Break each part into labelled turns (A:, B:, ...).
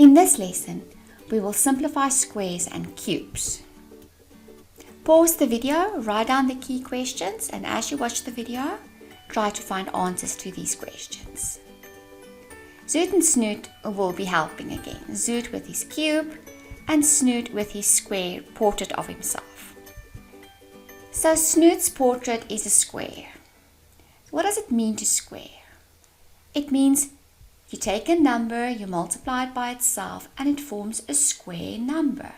A: In this lesson, we will simplify squares and cubes. Pause the video, write down the key questions, and as you watch the video, try to find answers to these questions. Zoot and Snoot will be helping again. Zoot with his cube and Snoot with his square portrait of himself. So Snoot's portrait is a square. What does it mean to square? It means you take a number, you multiply it by itself, and it forms a square number,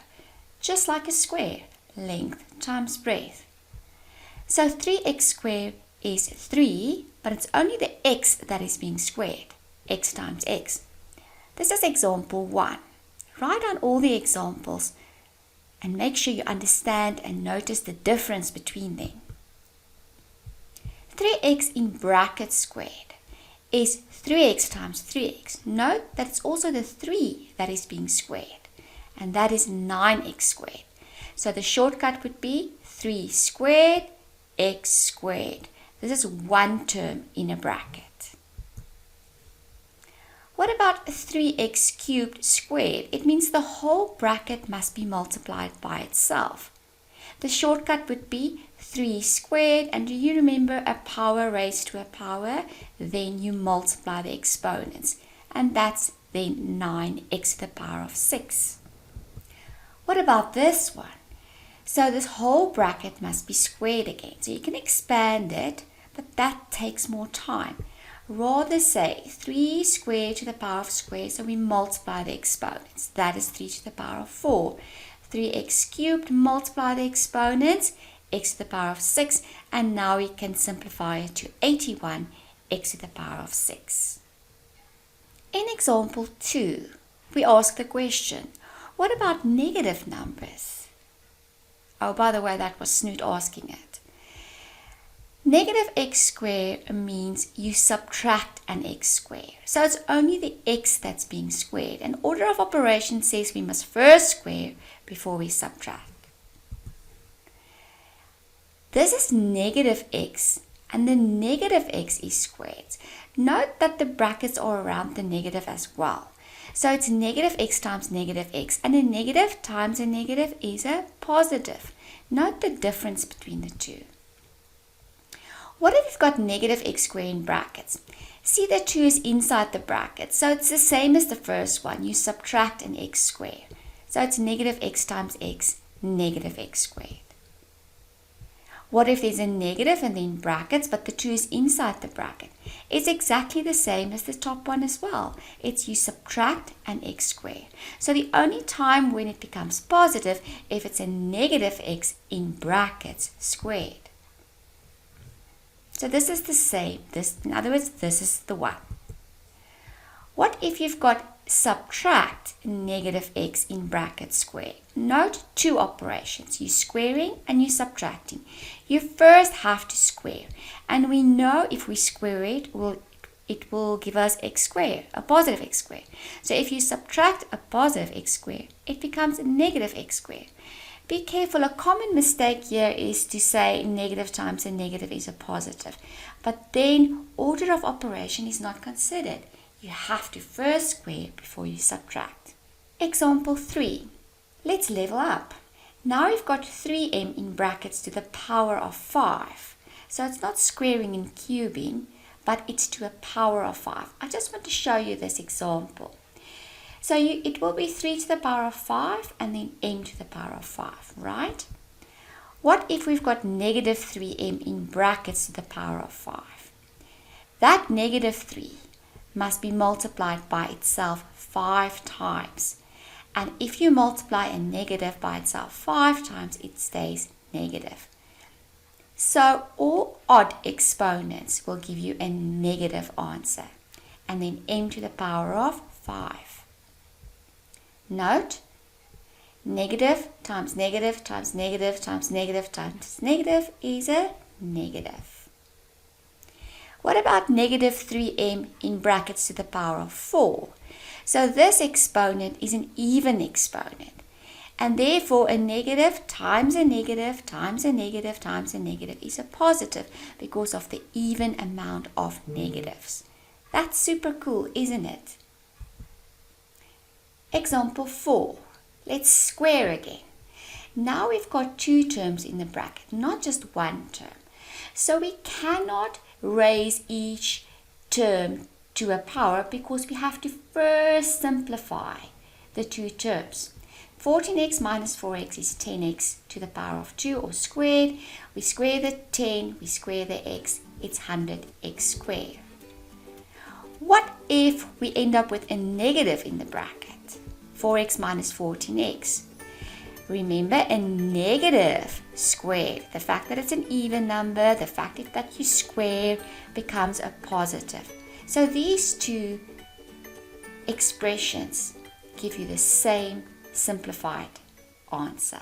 A: just like a square, length times breadth. So 3x squared is 3, but it's only the x that is being squared, x times x. This is example 1. Write down all the examples and make sure you understand and notice the difference between them. 3x in brackets squared is 3x times 3x. Note that it's also the 3 that is being squared, and that is 9x squared. So the shortcut would be 3 squared x squared. This is one term in a bracket. What about 3x cubed squared? It means the whole bracket must be multiplied by itself. The shortcut would be 3 squared, and do you remember a power raised to a power? Then you multiply the exponents, and that's then 9x to the power of 6. What about this one? So this whole bracket must be squared again. So you can expand it, but that takes more time. Rather say 3 squared to the power of square, so we multiply the exponents. That is 3 to the power of 4. 3x cubed, multiply the exponents, x to the power of 6, and now we can simplify it to 81, x to the power of 6. In example 2, we ask the question, what about negative numbers? Oh, by the way, that was Snoot asking it. Negative x squared means you subtract an x squared. So it's only the x that's being squared. And order of operation says we must first square before we subtract. This is negative x, and the negative x is squared. Note that the brackets are around the negative as well. So it's negative x times negative x, and a negative times a negative is a positive. Note the difference between the two. What if we've got negative x squared in brackets? See that 2 is inside the bracket, so it's the same as the first one. You subtract an x squared. So it's negative x times x, negative x squared. What if there's a negative and then brackets, but the 2 is inside the bracket? It's exactly the same as the top one as well. It's you subtract an x squared. So the only time when it becomes positive, if it's a negative x in brackets squared. So this is the same. In other words, this is the one. What if you've got subtract negative x in brackets squared? Note 2 operations. You're squaring and you're subtracting. You first have to square. And we know if we square it, it will give us x squared, a positive x squared. So if you subtract a positive x squared, it becomes a negative x squared. Be careful, a common mistake here is to say negative times a negative is a positive. But then order of operation is not considered. You have to first square before you subtract. Example 3. Let's level up. Now we've got 3m in brackets to the power of 5. So it's not squaring and cubing, but it's to a power of 5. I just want to show you this example. So it will be 3 to the power of 5 and then m to the power of 5, right? What if we've got negative 3m in brackets to the power of 5? That negative 3 must be multiplied by itself 5 times. And if you multiply a negative by itself 5 times, it stays negative. So all odd exponents will give you a negative answer. And then m to the power of 5. Note, negative times negative times negative times negative times negative is a negative. What about negative 3m in brackets to the power of 4? So this exponent is an even exponent. And therefore a negative times a negative times a negative times a negative is a positive because of the even amount of negatives. That's super cool, isn't it? Example 4. Let's square again. Now we've got two terms in the bracket, not just one term. So we cannot raise each term to a power because we have to first simplify the two terms. 14x minus 4x is 10x to the power of 2, or squared. We square the 10, we square the x, it's 100x squared. What if we end up with a negative in the bracket? 4x minus 14x. Remember, a negative squared, the fact that it's an even number, the fact that you square becomes a positive. So these two expressions give you the same simplified answer.